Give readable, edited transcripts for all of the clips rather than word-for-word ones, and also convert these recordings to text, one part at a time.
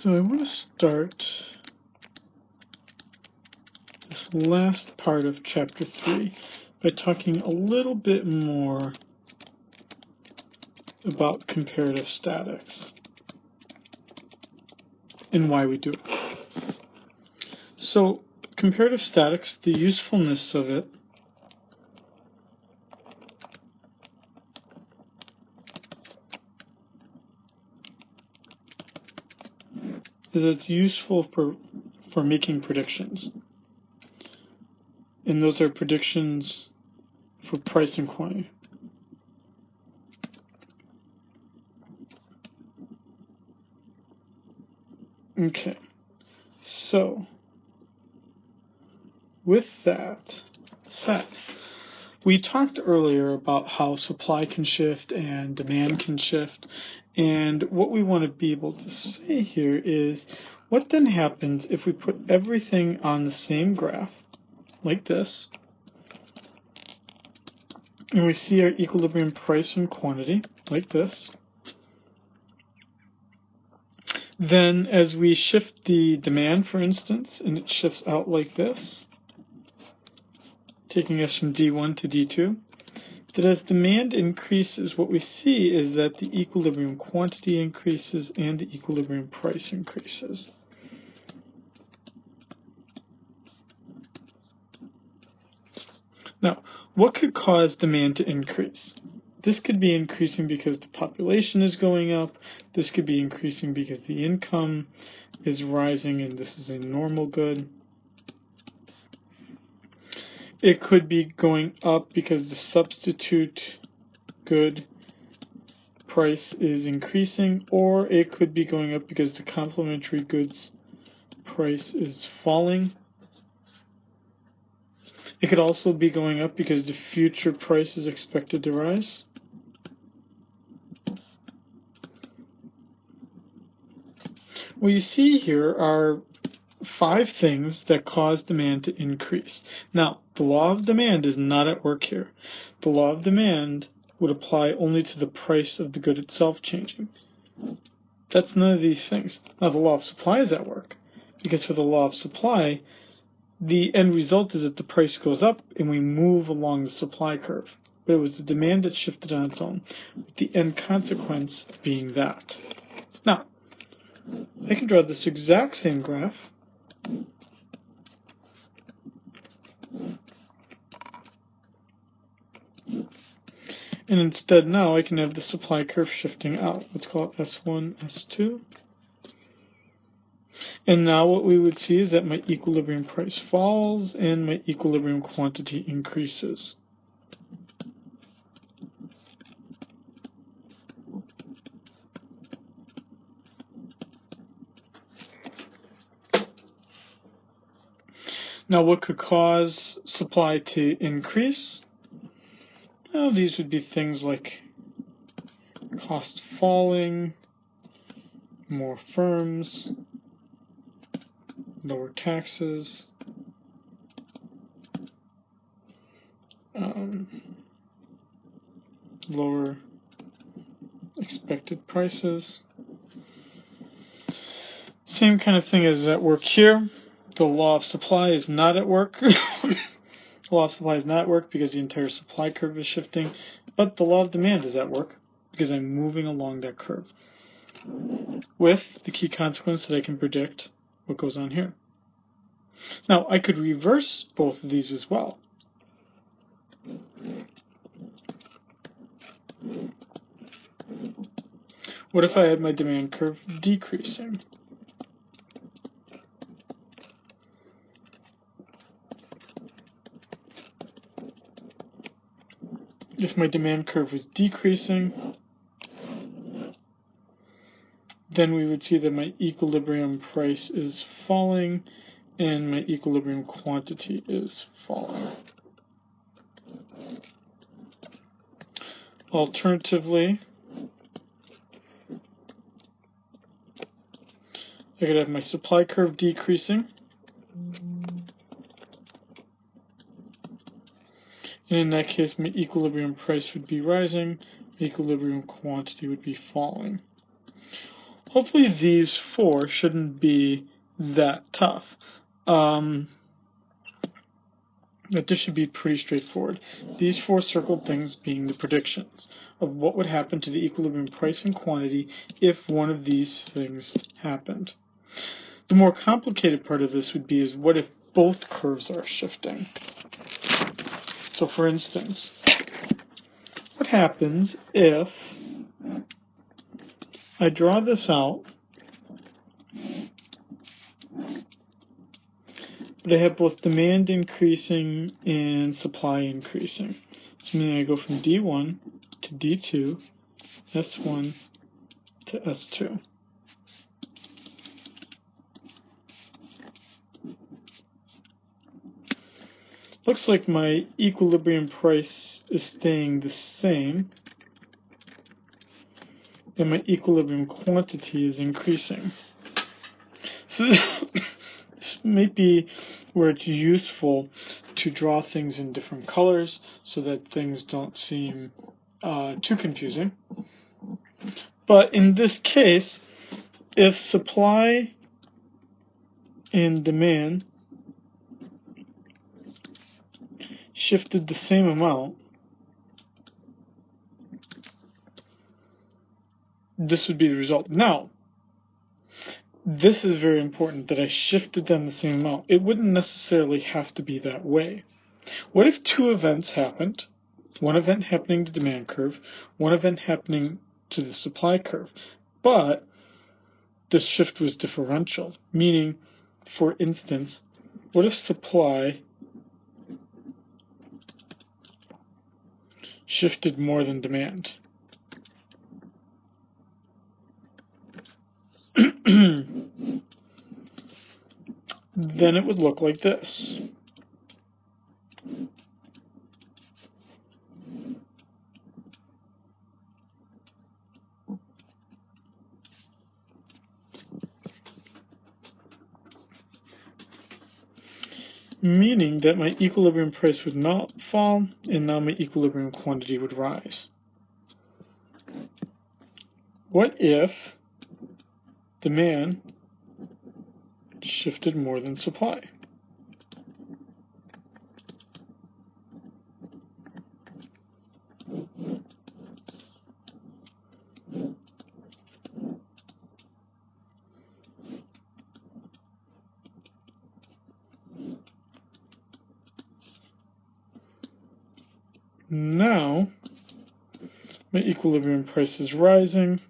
So I want to start this last part of Chapter 3 by talking a little bit more about comparative statics and why we do it. So comparative statics, the usefulness of it is it's useful for making predictions. And those are predictions for price and quantity. Okay, so with that said, we talked earlier about how supply can shift and demand can shift, and what we want to be able to say here is what then happens if we put everything on the same graph like this, and we see our equilibrium price and quantity like this. Then as we shift the demand, for instance, and it shifts out like this, taking us from D1 to D2, that as demand increases, what we see is that the equilibrium quantity increases and the equilibrium price increases. Now, what could cause demand to increase? This could be increasing because the population is going up. This could be increasing because the income is rising and this is a normal good. It could be going up because the substitute good price is increasing, or it could be going up because the complementary goods price is falling. It could also be going up because the future price is expected to rise. What you see here are 5 things that cause demand to increase. Now, the law of demand is not at work here. The law of demand would apply only to the price of the good itself changing. That's none of these things. Now, the law of supply is at work, because for the law of supply, the end result is that the price goes up and we move along the supply curve. But it was the demand that shifted on its own, with the end consequence being that. Now, I can draw this exact same graph and instead now I can have the supply curve shifting out. Let's call it S1, S2. And now what we would see is that my equilibrium price falls and my equilibrium quantity increases. Now what could cause supply to increase? Well, these would be things like cost falling, more firms, lower taxes, lower expected prices. Same kind of thing is at work here. The law of supply is not at work. The law of supply is not at work because the entire supply curve is shifting, but the law of demand is at work because I'm moving along that curve, with the key consequence that I can predict what goes on here. Now, I could reverse both of these as well. What if I had my demand curve decreasing? If my demand curve was decreasing, then we would see that my equilibrium price is falling and my equilibrium quantity is falling. Alternatively, I could have my supply curve decreasing, and in that case my equilibrium price would be rising, my equilibrium quantity would be falling. hopefully these four shouldn't be that tough. But this should be pretty straightforward. These four circled things being the predictions of what would happen to the equilibrium price and quantity if one of these things happened. The more complicated part of this would be is what if both curves are shifting? So for instance, what happens if I draw this out, but I have both demand increasing and supply increasing. So meaning I go from D1 to D2, S1 to S2. Looks like my equilibrium price is staying the same, and my equilibrium quantity is increasing. So this might be where it's useful to draw things in different colors so that things don't seem too confusing. But in this case, if supply and demand shifted the same amount, this would be the result. Now, this is very important that I shifted them the same amount. It wouldn't necessarily have to be that way. What if two events happened? One event happening to the demand curve, one event happening to the supply curve, but the shift was differential, meaning, for instance, what if supply shifted more than demand? Then it would look like this. Meaning that my equilibrium price would not fall, and now my equilibrium quantity would rise. What if demand shifted more than supply? Now, my equilibrium price is rising,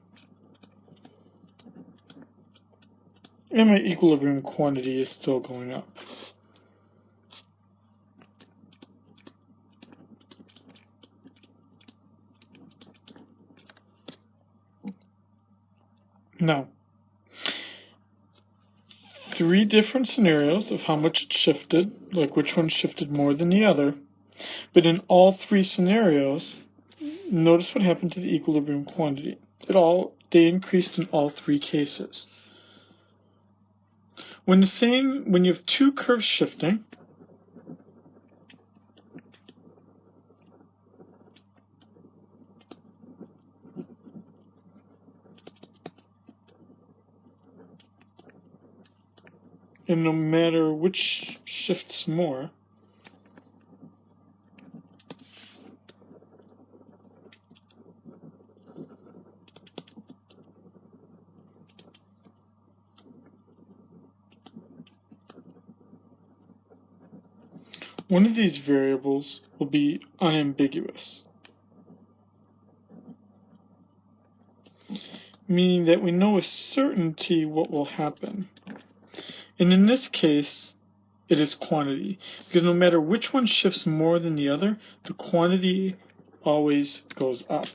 and my equilibrium quantity is still going up. Now, three different scenarios of how much it shifted, like which one shifted more than the other. But in all three scenarios, notice what happened to the equilibrium quantity. They increased in all three cases. When you have two curves shifting, and no matter which shifts more, one of these variables will be unambiguous, meaning that we know with certainty what will happen. And in this case, it is quantity, because no matter which one shifts more than the other, the quantity always goes up.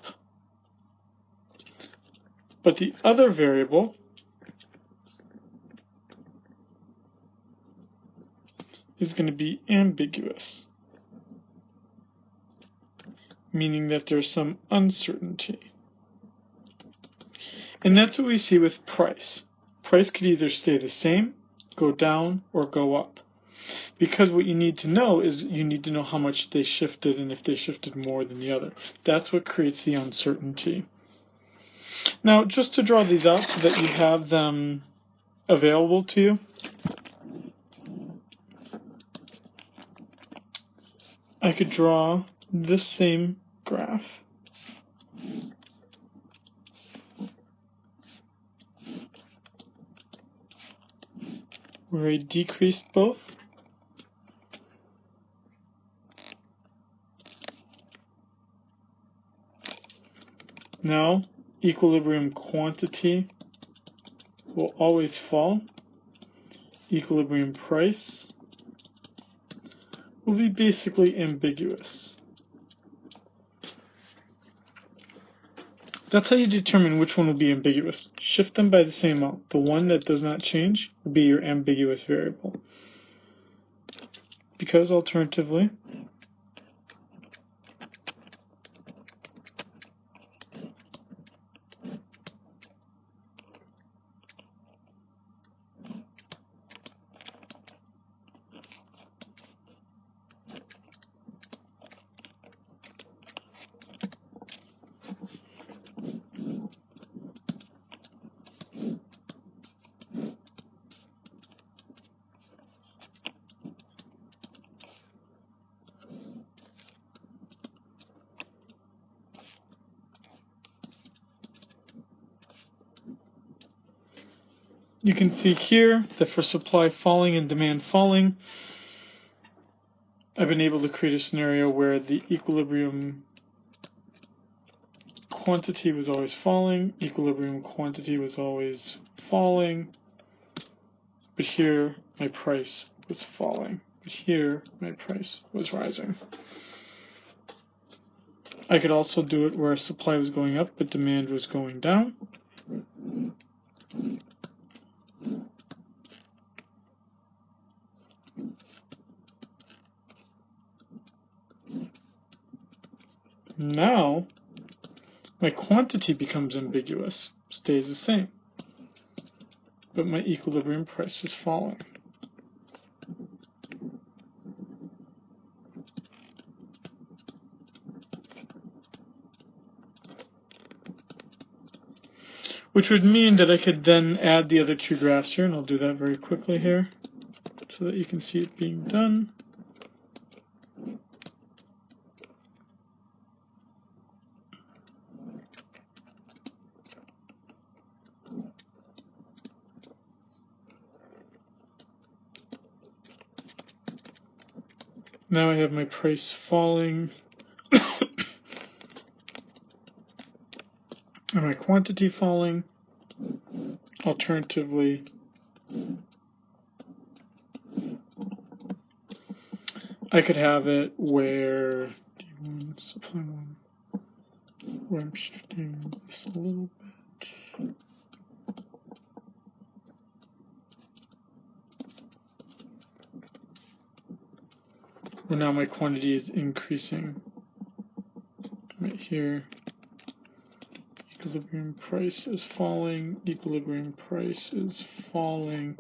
But the other variable is going to be ambiguous, meaning that there's some uncertainty. And that's what we see with price. Price could either stay the same, go down, or go up. Because what you need to know is you need to know how much they shifted and if they shifted more than the other. That's what creates the uncertainty. Now, just to draw these out so that you have them available to you, I could draw this same graph where I decreased both. Now, equilibrium quantity will always fall. Equilibrium price will be basically ambiguous. That's how you determine which one will be ambiguous. Shift them by the same amount. The one that does not change will be your ambiguous variable. Because alternatively, you can see here that for supply falling and demand falling, I've been able to create a scenario where the equilibrium quantity was always falling, equilibrium quantity was always falling, but here my price was falling, but here my price was rising. I could also do it where supply was going up, but demand was going down. Now, my quantity becomes ambiguous, stays the same, but my equilibrium price is falling. Which would mean that I could then add the other two graphs here, and I'll do that very quickly here so that you can see it being done. Now I have my price falling and my quantity falling. Alternatively, I could have it where D1, supply 1, where I'm shifting this a little bit. Where now my quantity is increasing right here. Equilibrium price is falling, equilibrium price is falling.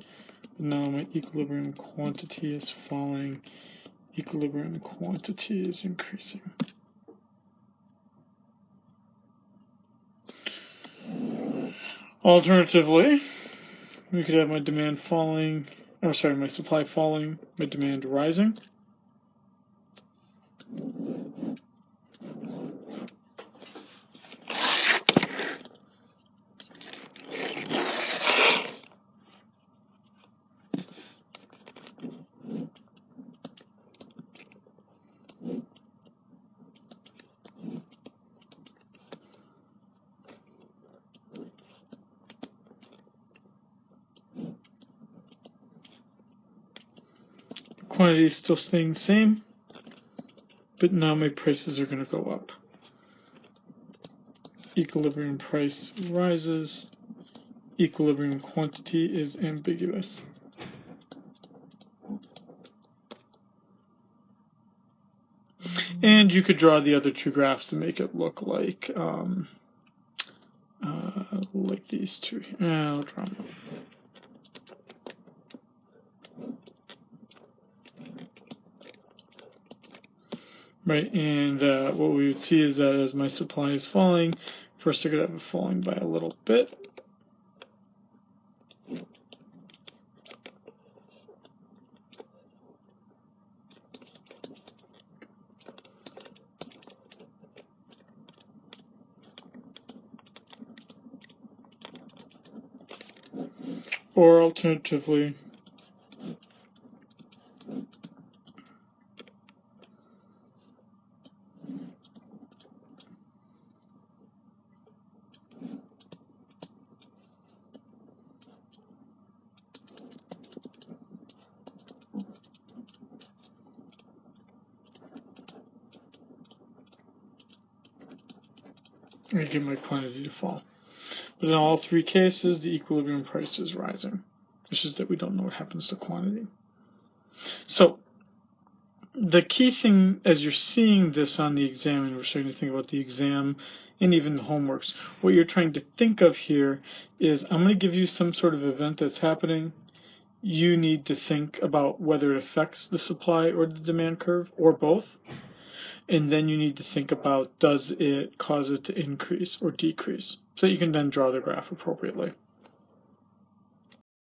Now my equilibrium quantity is falling, equilibrium quantity is increasing. Alternatively, we could have my demand falling, or sorry, my supply falling, my demand rising. Quantity is still staying the same, but now my prices are going to go up. Equilibrium price rises, equilibrium quantity is ambiguous. And you could draw the other two graphs to make it look like these two. I'll draw them. Right, and what we would see is that as my supply is falling, First, they're going to have it falling by a little bit. Or alternatively, I get my quantity to fall. But in all three cases, the equilibrium price is rising. It's just that we don't know what happens to quantity. So, the key thing as you're seeing this on the exam, and we're starting to think about the exam and even the homeworks, what you're trying to think of here is I'm going to give you some sort of event that's happening. You need to think about whether it affects the supply or the demand curve, or both. And then you need to think about, does it cause it to increase or decrease? So you can then draw the graph appropriately.